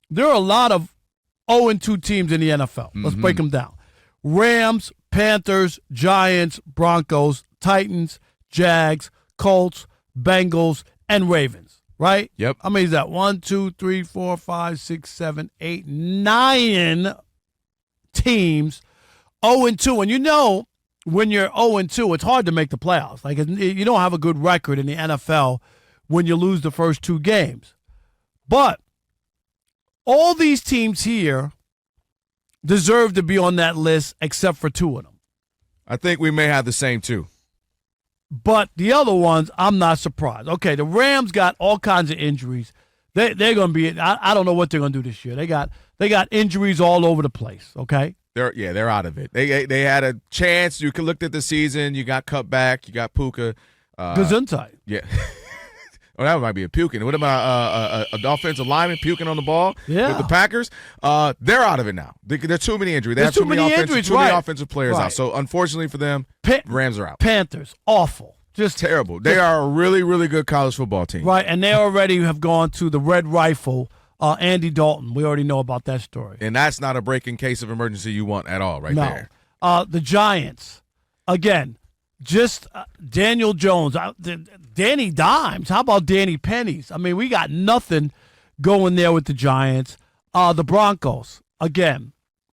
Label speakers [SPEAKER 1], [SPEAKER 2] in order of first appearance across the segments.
[SPEAKER 1] there are a lot of 0-2 teams in the NFL. Let's break them down. Rams, Panthers, Giants, Broncos, Titans, Jags, Colts, Bengals, and Ravens, right?
[SPEAKER 2] Yep.
[SPEAKER 1] How many is that? 1, 2, 3, 4, 5, 6, 7, 8, 9 teams 0-2. And you know when you're 0-2, it's hard to make the playoffs. Like, you don't have a good record in the NFL when you lose the first 2 games. But all these teams here deserve to be on that list except for 2 of them.
[SPEAKER 2] I think we may have the same 2.
[SPEAKER 1] But the other ones, I'm not surprised. Okay, the Rams got all kinds of injuries. They're going to be. I don't know what they're going to do this year. They got injuries all over the place. Okay.
[SPEAKER 2] They're out of it. They had a chance. You could look at the season. You got cut back. You got Puka.
[SPEAKER 1] Gesundheit.
[SPEAKER 2] Yeah. Oh, that might be a puking. What about an offensive lineman puking on the ball with the Packers? They're out of it now. There's too many injuries. They have too many offensive players out. So, unfortunately for them, Rams are out.
[SPEAKER 1] Panthers, awful. Just
[SPEAKER 2] terrible. They are a really, really good college football team.
[SPEAKER 1] Right, and they already have gone to the Red Rifle, Andy Dalton. We already know about that story.
[SPEAKER 2] And that's not a breaking case of emergency you want at all there.
[SPEAKER 1] The Giants, again, just Daniel Jones, Danny Dimes. How about Danny Pennies? I mean, we got nothing going there with the Giants. The Broncos, again.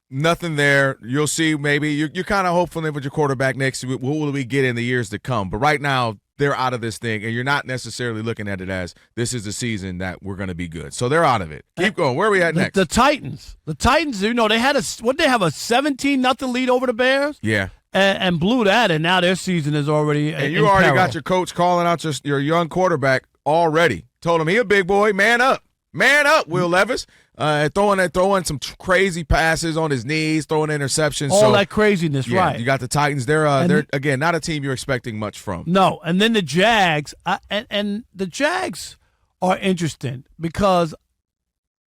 [SPEAKER 2] Nothing there. You'll see maybe. You're kind of hopeful with your quarterback next. What will we get in the years to come? But right now, they're out of this thing, and you're not necessarily looking at it as this is the season that we're going to be good. So they're out of it. Keep going. Where are we at next?
[SPEAKER 1] The Titans. The Titans, they had they have a 17-0 lead over the Bears?
[SPEAKER 2] Yeah.
[SPEAKER 1] And blew that, and now their season is already
[SPEAKER 2] and you already got your coach calling out your young quarterback already. Told him he a big boy. Man up, Will Levis. Throwing some crazy passes on his knees, throwing interceptions.
[SPEAKER 1] All that craziness, right?
[SPEAKER 2] You got the Titans. They're again not a team you're expecting much from.
[SPEAKER 1] No, and then the Jags, and the Jags are interesting because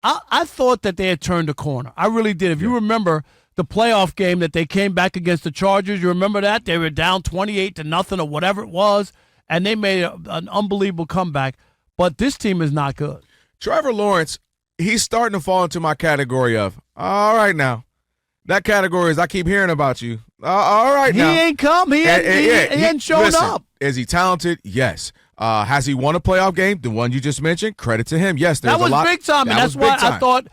[SPEAKER 1] I thought that they had turned a corner. I really did. If you remember the playoff game that they came back against the Chargers, you remember that? They were down 28-0 or whatever it was, and they made an unbelievable comeback. But this team is not good.
[SPEAKER 2] Trevor Lawrence, he's starting to fall into my category of, all right now. That category is I keep hearing about you. All right now.
[SPEAKER 1] He ain't come. He ain't shown up.
[SPEAKER 2] Is he talented? Yes. Has he won a playoff game? The one you just mentioned? Credit to him. Yes,
[SPEAKER 1] that was big time, and that's why I thought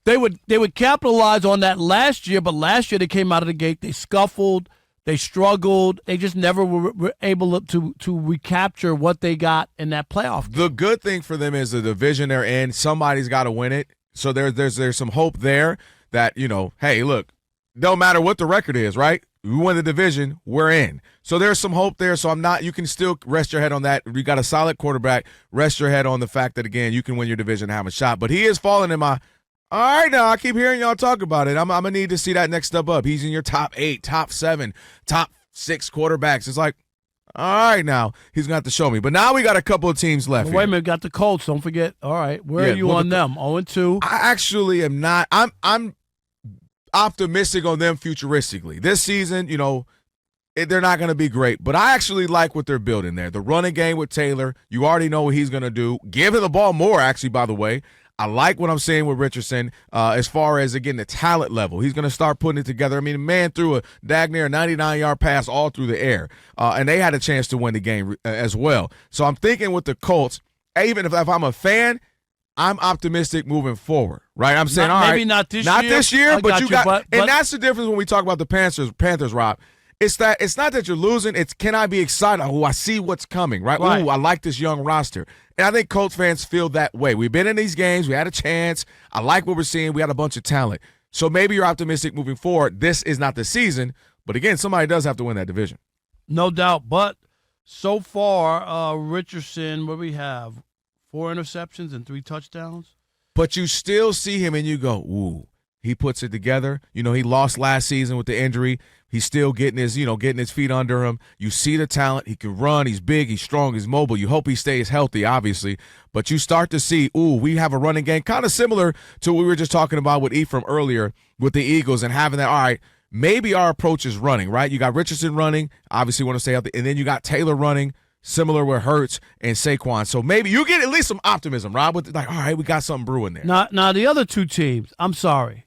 [SPEAKER 1] they would capitalize on that last year, but last year they came out of the gate, they scuffled, they struggled, they just never were able to recapture what they got in that playoff game.
[SPEAKER 2] The good thing for them is the division they're in, somebody's got to win it. So there's some hope there that, hey, look, no matter what the record is, right? We win the division, we're in. So there's some hope there. So you can still rest your head on that. You got a solid quarterback. Rest your head on the fact that, again, you can win your division and have a shot. But he is falling in my all right, now I keep hearing y'all talk about it. I'm gonna need to see that next step up. He's in your top 8, top 7, top 6 quarterbacks. It's like, all right, now he's gonna have to show me. But now we got a couple of teams left.
[SPEAKER 1] Wait a minute, got the Colts. Don't forget. All right, where are you on them? 0-2.
[SPEAKER 2] I actually am not. I'm optimistic on them futuristically. This season, they're not going to be great, but I actually like what they're building there. The running game with Taylor, you already know what he's going to do. Give him the ball more, actually, by the way. I like what I'm seeing with Richardson as far as, again, the talent level. He's going to start putting it together. I mean, the man threw a dag near 99-yard pass all through the air, and they had a chance to win the game as well. So I'm thinking with the Colts, even if I'm a fan, I'm optimistic moving forward, right? I'm saying, all right,
[SPEAKER 1] maybe not this
[SPEAKER 2] year, but you got,
[SPEAKER 1] but
[SPEAKER 2] and that's the difference when we talk about the Panthers, Rob. It's not that you're losing. It's can I be excited? Oh, I see what's coming, right?
[SPEAKER 1] Right.
[SPEAKER 2] Ooh, I like this young roster. And I think Colts fans feel that way. We've been in these games. We had a chance. I like what we're seeing. We had a bunch of talent. So maybe you're optimistic moving forward. This is not the season. But, again, somebody does have to win that division.
[SPEAKER 1] No doubt. But so far, Richardson, what we have, 4 interceptions and 3 touchdowns.
[SPEAKER 2] But you still see him and you go, ooh, he puts it together. He lost last season with the injury. He's still getting his feet under him. You see the talent. He can run. He's big. He's strong. He's mobile. You hope he stays healthy, obviously. But you start to see, we have a running game kind of similar to what we were just talking about with Ephraim earlier with the Eagles and having that, all right, maybe our approach is running, right? You got Richardson running. Obviously want to stay healthy. And then you got Taylor running. similar with Hurts and Saquon. So maybe you get at least some optimism, Rob, with like, all right, we got something brewing there.
[SPEAKER 1] Now the other two teams, I'm sorry.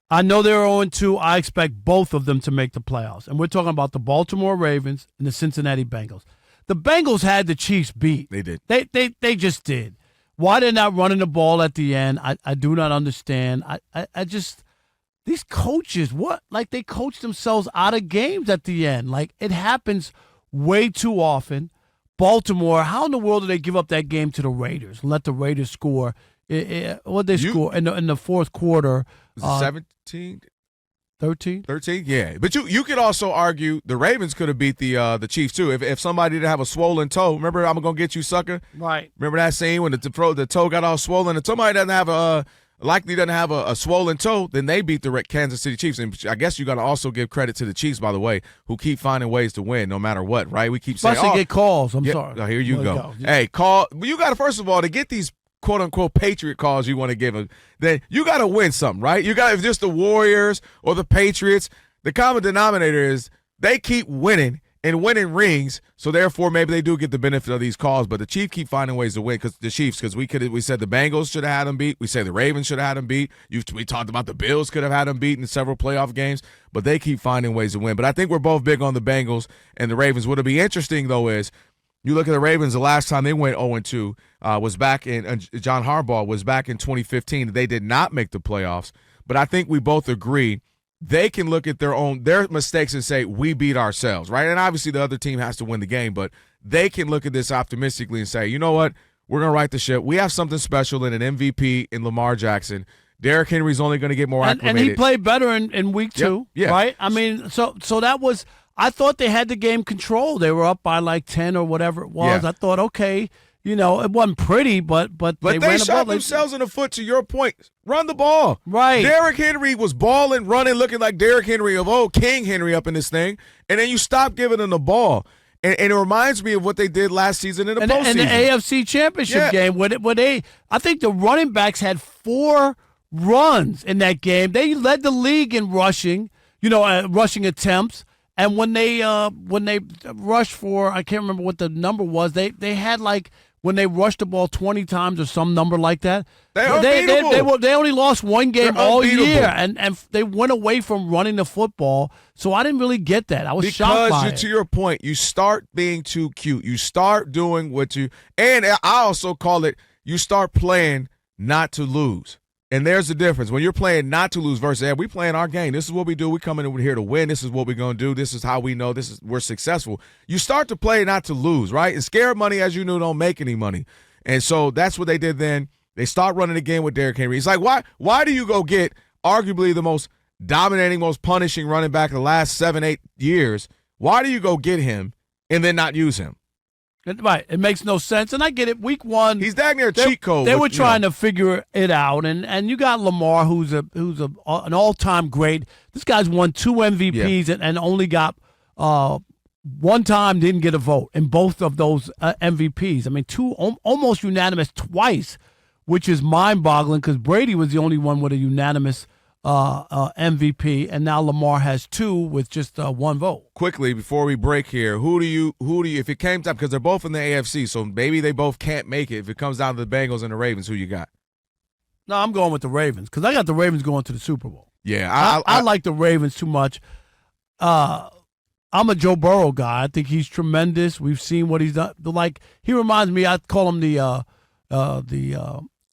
[SPEAKER 1] I know they're 0-2. I expect both of them to make the playoffs. And we're talking about the Baltimore Ravens and the Cincinnati Bengals. The Bengals had the Chiefs beat.
[SPEAKER 2] They did.
[SPEAKER 1] They just did. Why they're not running the ball at the end, I do not understand. I just – these coaches, what? Like they coach themselves out of games at the end. Like it happens way too often. Baltimore, how in the world do they give up that game to the Raiders and let the Raiders score? What did they score in the fourth quarter?
[SPEAKER 2] 17?
[SPEAKER 1] 13?
[SPEAKER 2] 13, yeah. But you could also argue the Ravens could have beat the Chiefs too. If somebody didn't have a swollen toe, remember I'm gonna get you, sucker.
[SPEAKER 1] Right.
[SPEAKER 2] Remember that scene when the toe got all swollen? If somebody doesn't have a swollen toe, then they beat the Kansas City Chiefs. And I guess you got to also give credit to the Chiefs, by the way, who keep finding ways to win no matter what. Right? We keep saying,
[SPEAKER 1] get calls. I'm sorry.
[SPEAKER 2] Oh, here you go. Hey, call. You got to first of all to get these quote-unquote Patriot calls you want to give them, then you got to win something, right? You got, if just the Warriors or the Patriots, the common denominator is they keep winning and winning rings, so therefore maybe they do get the benefit of these calls, but the Chiefs keep finding ways to win because the Chiefs, because we said the Bengals should have had them beat, we said the Ravens should have had them beat, we talked about the Bills could have had them beat in several playoff games, but they keep finding ways to win. But I think we're both big on the Bengals and the Ravens. What'll be interesting, though, is you look at the Ravens, the last time they went 0-2 was back in John Harbaugh was back in 2015. They did not make the playoffs, but I think we both agree they can look at their mistakes and say, we beat ourselves, right? And obviously the other team has to win the game, but they can look at this optimistically and say, you know what? We're going to right the ship. We have something special in an MVP in Lamar Jackson. Derrick Henry's only going to get more acclimated.
[SPEAKER 1] And he played better in week two,
[SPEAKER 2] yeah.
[SPEAKER 1] Right? I mean, so that was – I thought they had the game controlled. They were up by like 10 or whatever it was. Yeah. I thought, okay, it wasn't pretty, but they
[SPEAKER 2] shot themselves in the foot, to your point. Run the ball.
[SPEAKER 1] Right.
[SPEAKER 2] Derrick Henry was balling, running, looking like Derrick Henry of old, King Henry up in this thing, and then you stop giving them the ball. And it reminds me of what they did last season in the postseason.
[SPEAKER 1] And the AFC Championship game, where I think the running backs had 4 runs in that game. They led the league in rushing, rushing attempts. And when they rushed for, I can't remember what the number was. They had like when they rushed the ball 20 times or some number like that.
[SPEAKER 2] They
[SPEAKER 1] only lost one game all year, and they went away from running the football. So I didn't really get that. I was shocked by it.
[SPEAKER 2] To your point, you start being too cute. You start doing and I also call it, you start playing not to lose. And there's the difference. When you're playing not to lose versus, we playing our game. This is what we do. We come in here to win. This is what we're going to do. This is how we know we're successful. You start to play not to lose, right? And scared money, as you know, don't make any money. And so that's what they did then. They start running the game with Derrick Henry. It's like, why do you go get arguably the most dominating, most punishing running back of the last 7-8 years? Why do you go get him and then not use him?
[SPEAKER 1] Right, it makes no sense, and I get it. Week one,
[SPEAKER 2] he's dang near a cheat code.
[SPEAKER 1] They were trying to figure it out, and you got Lamar, who's an all-time great. This guy's won 2 MVPs and only got one time didn't get a vote in both of those MVPs. I mean, 2 almost unanimous twice, which is mind-boggling because Brady was the only one with a unanimous MVP, and now Lamar has 2 with just 1 vote.
[SPEAKER 2] Quickly, before we break here, who do you, if it came time, because they're both in the AFC, so maybe they both can't make it. If it comes down to the Bengals and the Ravens, who you got?
[SPEAKER 1] No, I'm going with the Ravens because I got the Ravens going to the Super Bowl.
[SPEAKER 2] Yeah,
[SPEAKER 1] I like the Ravens too much. I'm a Joe Burrow guy. I think he's tremendous. We've seen what he's done. He reminds me, I call him the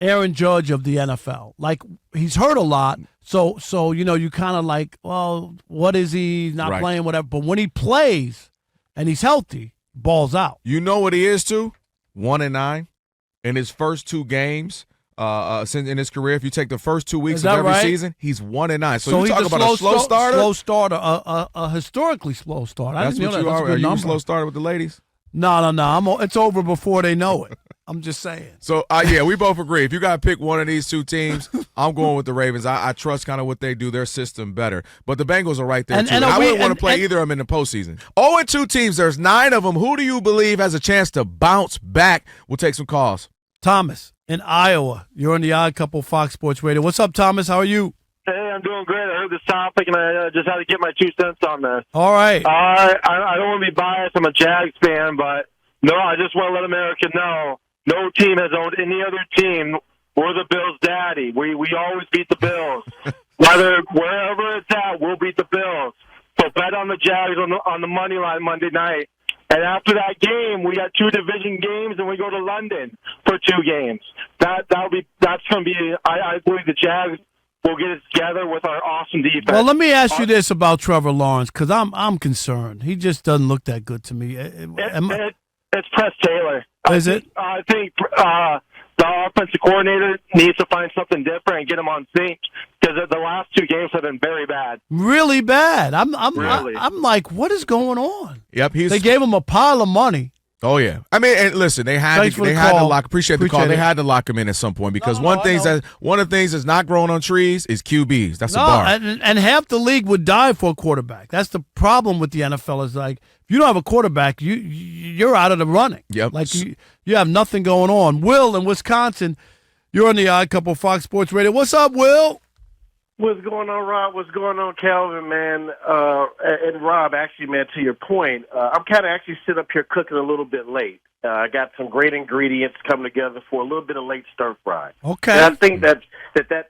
[SPEAKER 1] Aaron Judge of the NFL. Like, he's hurt a lot, so you kind of like, well, what is he? He's not playing, whatever. But when he plays and he's healthy, balls out.
[SPEAKER 2] You know what he is, too? 1-9 in his first 2 games in his career. If you take the first 2 weeks of every season, he's 1-9. So you talk about a slow starter?
[SPEAKER 1] Slow starter, a historically slow starter.
[SPEAKER 2] That's what you are. Are you a slow starter with the ladies?
[SPEAKER 1] No. It's over before they know it. I'm just saying.
[SPEAKER 2] So, we both agree. If you got to pick one of these 2 teams, I'm going with the Ravens. I trust kind of what they do, their system better. But the Bengals are right there, too. I wouldn't want to play either of them in the postseason. 0-2 teams, there's 9 of them. Who do you believe has a chance to bounce back? We'll take some calls.
[SPEAKER 1] Thomas in Iowa. You're on the Odd Couple Fox Sports Radio. What's up, Thomas? How are you?
[SPEAKER 3] Hey, I'm doing great. I heard this topic, and I just had to get my 2 cents on this.
[SPEAKER 1] All right.
[SPEAKER 3] I don't want to be biased. I'm a Jags fan, but No, I just want to let America know no team has owned any other team. We're the Bills' daddy. We always beat the Bills. Wherever it's at, we'll beat the Bills. So bet on the Jags on the money line Monday night. And after that game, we got 2 division games, and we go to London for 2 games. That's going to be. I believe the Jags will get it together with our awesome defense.
[SPEAKER 1] Well, let me ask you this about Trevor Lawrence, because I'm concerned. He just doesn't look that good to me.
[SPEAKER 3] It's Press Taylor.
[SPEAKER 1] Is it?
[SPEAKER 3] I think the offensive coordinator needs to find something different and get him on sync, because the last 2 games have been very bad.
[SPEAKER 1] Really bad.
[SPEAKER 3] Really?
[SPEAKER 1] I'm like, what is going on?
[SPEAKER 2] Yep,
[SPEAKER 1] they gave him a pile of money.
[SPEAKER 2] Oh yeah, I mean, and listen, they had to lock. Appreciate the call. They had to lock him in at some point, because one of the things that's not growing on trees is QBs. That's a bar.
[SPEAKER 1] And half the league would die for a quarterback. That's the problem with the NFL. Is like, if you don't have a quarterback, you're out of the running.
[SPEAKER 2] Yep.
[SPEAKER 1] Like you have nothing going on. Will in Wisconsin, you're on the Odd Couple Fox Sports Radio. What's up, Will?
[SPEAKER 4] What's going on, Rob? What's going on, Kelvin, man? And Rob, actually, man, to your point, I'm kind of actually sitting up here cooking a little bit late. I got some great ingredients coming together for a little bit of late stir fry.
[SPEAKER 1] Okay.
[SPEAKER 4] And I think that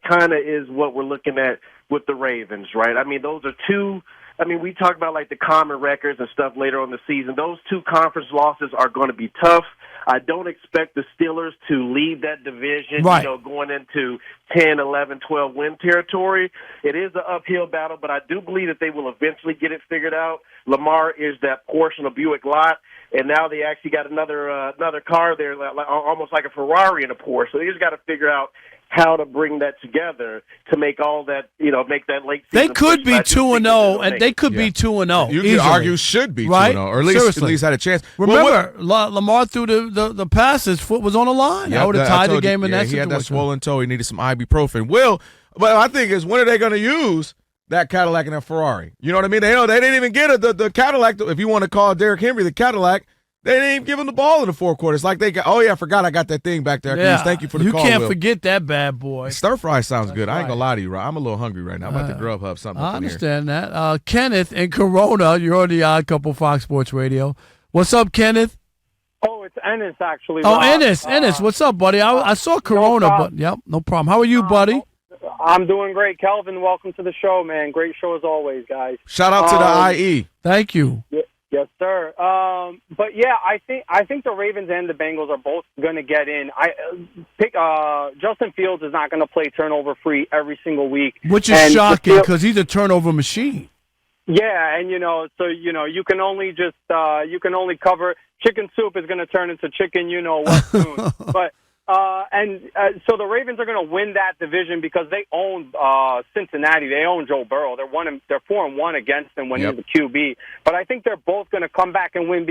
[SPEAKER 4] kind of is what we're looking at with the Ravens, right? I mean, those are 2. I mean, we talk about like the common records and stuff later on the season. Those 2 conference losses are going to be tough. I don't expect the Steelers to leave that division,
[SPEAKER 1] right,
[SPEAKER 4] going into 10, 11, 12 win territory. It is an uphill battle, but I do believe that they will eventually get it figured out. Lamar is that portion of Buick lot, and now they actually got another car there, almost like a Ferrari and a Porsche. So they just got to figure out how to bring that together to make all that, make that late season.
[SPEAKER 1] They could be 2-0, and they could be 2-0.
[SPEAKER 2] You could argue should be 2-0, or at least had a chance.
[SPEAKER 1] Remember, Lamar threw the pass, his foot was on the line. I would have tied the game in that situation.
[SPEAKER 2] He had that swollen toe. He needed some ibuprofen. But I think is, when are they going to use that Cadillac and that Ferrari? You know what I mean? They didn't even get the Cadillac. If you want to call Derrick Henry the Cadillac, they didn't even give him the ball in the 4th quarter. It's like they got, I forgot I got that thing back there. Thank you for the call,
[SPEAKER 1] You can't
[SPEAKER 2] Will.
[SPEAKER 1] forget that bad boy.
[SPEAKER 2] Stir fry sounds good. I ain't going to lie to you, Rob. I'm a little hungry right now. I'm about to Grubhub something.
[SPEAKER 1] I understand that. Kenneth in Corona, you're on the Odd Couple Fox Sports Radio. What's up, Kenneth?
[SPEAKER 5] Oh, it's Ennis, actually.
[SPEAKER 1] Oh,
[SPEAKER 5] Rob.
[SPEAKER 1] Ennis. What's up, buddy? I saw Corona, but no problem. How are you, buddy?
[SPEAKER 5] I'm doing great. Kelvin, welcome to the show, man. Great show as always, guys.
[SPEAKER 2] Shout out to the IE.
[SPEAKER 1] Thank you.
[SPEAKER 5] Yes, sir. But yeah, I think the Ravens and the Bengals are both going to get in. Justin Fields is not going to play turnover free every single week,
[SPEAKER 1] which is shocking because he's a turnover machine.
[SPEAKER 5] Yeah, and so you can only cover chicken soup is going to turn into chicken what soon. But so the Ravens are going to win that division because they own Cincinnati. They own Joe Burrow. They're 4-1 against him when he's the QB. But I think they're both going to come back and win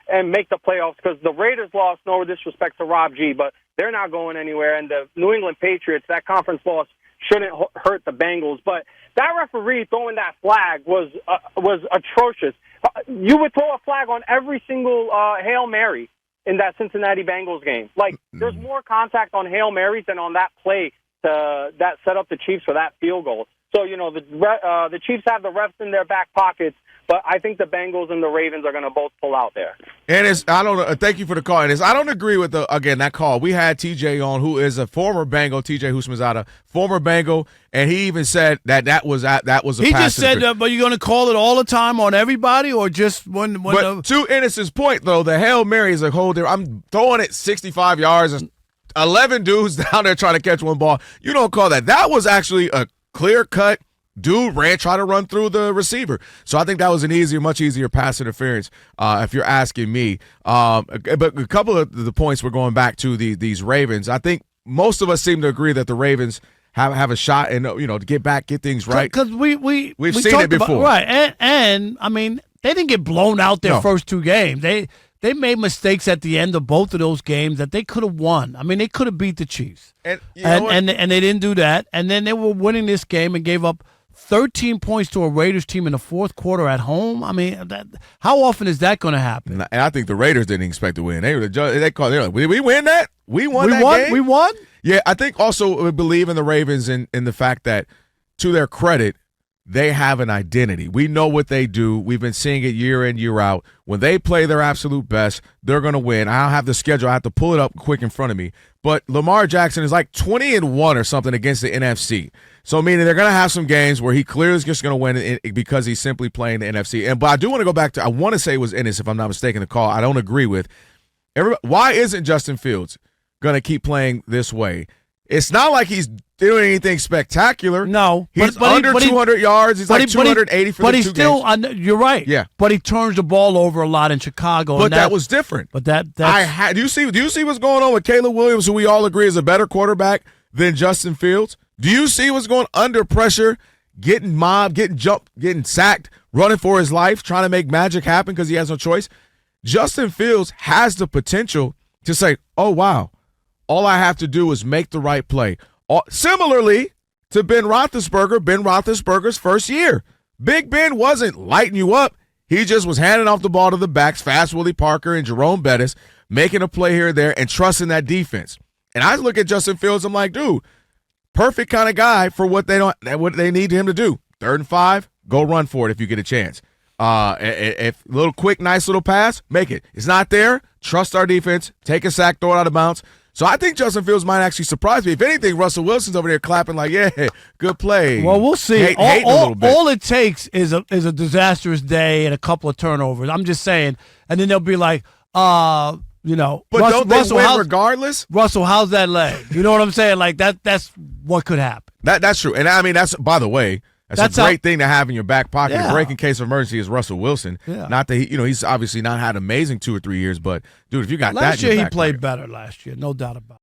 [SPEAKER 5] and make the playoffs, because the Raiders lost, no disrespect to Rob G, but they're not going anywhere. And the New England Patriots, that conference loss shouldn't hurt the Bengals. But that referee throwing that flag was atrocious. You would throw a flag on every single Hail Mary in that Cincinnati Bengals game. Like, there's more contact on Hail Marys than on that play that set up the Chiefs for that field goal. So, the Chiefs have the refs in their back pockets, but I think the Bengals and the Ravens are going to both pull out there.
[SPEAKER 2] And thank you for the call. And I don't agree with that call. We had TJ on, who is a former Bengal, TJ Husmanzada, former Bengal, and he even said that was a
[SPEAKER 1] He
[SPEAKER 2] pass.
[SPEAKER 1] just said, but you're going to call it all the time on everybody, or just when
[SPEAKER 2] But to Ennis's point, though, the Hail Mary is a whole different. I'm throwing it 65 yards, and 11 dudes down there trying to catch one ball. You don't call that. That was actually a clear-cut dude try to run through the receiver. So I think that was much easier pass interference, if you're asking me. But a couple of the points we're going back to these Ravens. I think most of us seem to agree that the Ravens have a shot and to get things right.
[SPEAKER 1] Because we've
[SPEAKER 2] seen it before,
[SPEAKER 1] right? And I mean, they didn't get blown out their first 2 games. They made mistakes at the end of both of those games that they could have won. I mean, they could have beat the Chiefs, and they didn't do that. And then they were winning this game and gave up 13 points to a Raiders team in the 4th quarter at home. I mean, how often is that going to happen?
[SPEAKER 2] And I think the Raiders didn't expect to win. They're like, we win that? We won that game?
[SPEAKER 1] We won?
[SPEAKER 2] Yeah, I think also we believe in the Ravens in the fact that, to their credit, they have an identity. We know what they do. We've been seeing it year in, year out. When they play their absolute best, they're going to win. I don't have the schedule. I have to pull it up quick in front of me. But Lamar Jackson is like 20-1 or something against the NFC. So meaning they're going to have some games where he clearly is just going to win because he's simply playing the NFC. But I do want to go back to, I want to say it was Ennis, if I'm not mistaken, the call I don't agree with. Why isn't Justin Fields going to keep playing this way? It's not like he's doing anything spectacular.
[SPEAKER 1] No.
[SPEAKER 2] He's under 200 yards. He's like 280 for the 2 games.
[SPEAKER 1] But he's still, you're right.
[SPEAKER 2] Yeah.
[SPEAKER 1] But he turns the ball over a lot in Chicago.
[SPEAKER 2] But that was different.
[SPEAKER 1] But that's
[SPEAKER 2] do you see what's going on with Caleb Williams, who we all agree is a better quarterback than Justin Fields? Do you see what's going under pressure, getting mobbed, getting jumped, getting sacked, running for his life, trying to make magic happen because he has no choice? Justin Fields has the potential to say, oh, wow, all I have to do is make the right play. Similarly to Ben Roethlisberger's first year. Big Ben wasn't lighting you up. He just was handing off the ball to the backs, Fast Willie Parker and Jerome Bettis, making a play here or there and trusting that defense. And I look at Justin Fields, I'm like, dude, perfect kind of guy for what they need him to do. 3rd and 5, go run for it if you get a chance. If little quick, nice little pass, make it. It's not there, trust our defense, take a sack, throw it out of bounds. So I think Justin Fields might actually surprise me. If anything, Russell Wilson's over there clapping like, yeah, good play.
[SPEAKER 1] Well, we'll see.
[SPEAKER 2] Hating a little bit.
[SPEAKER 1] All it takes is a disastrous day and a couple of turnovers. I'm just saying. And then they'll be like, But
[SPEAKER 2] don't they win regardless?
[SPEAKER 1] Russell, how's that leg? You know what I'm saying? Like that's what could happen.
[SPEAKER 2] That's true. And I mean, by the way, that's a great thing to have in your back pocket.
[SPEAKER 1] Yeah.
[SPEAKER 2] A break in case of emergency is Russell Wilson.
[SPEAKER 1] Yeah.
[SPEAKER 2] Not that he's obviously not had amazing 2 or 3 years, but dude, if you got
[SPEAKER 1] last
[SPEAKER 2] that in
[SPEAKER 1] year,
[SPEAKER 2] your
[SPEAKER 1] he played
[SPEAKER 2] pocket.
[SPEAKER 1] better last year, no doubt about it.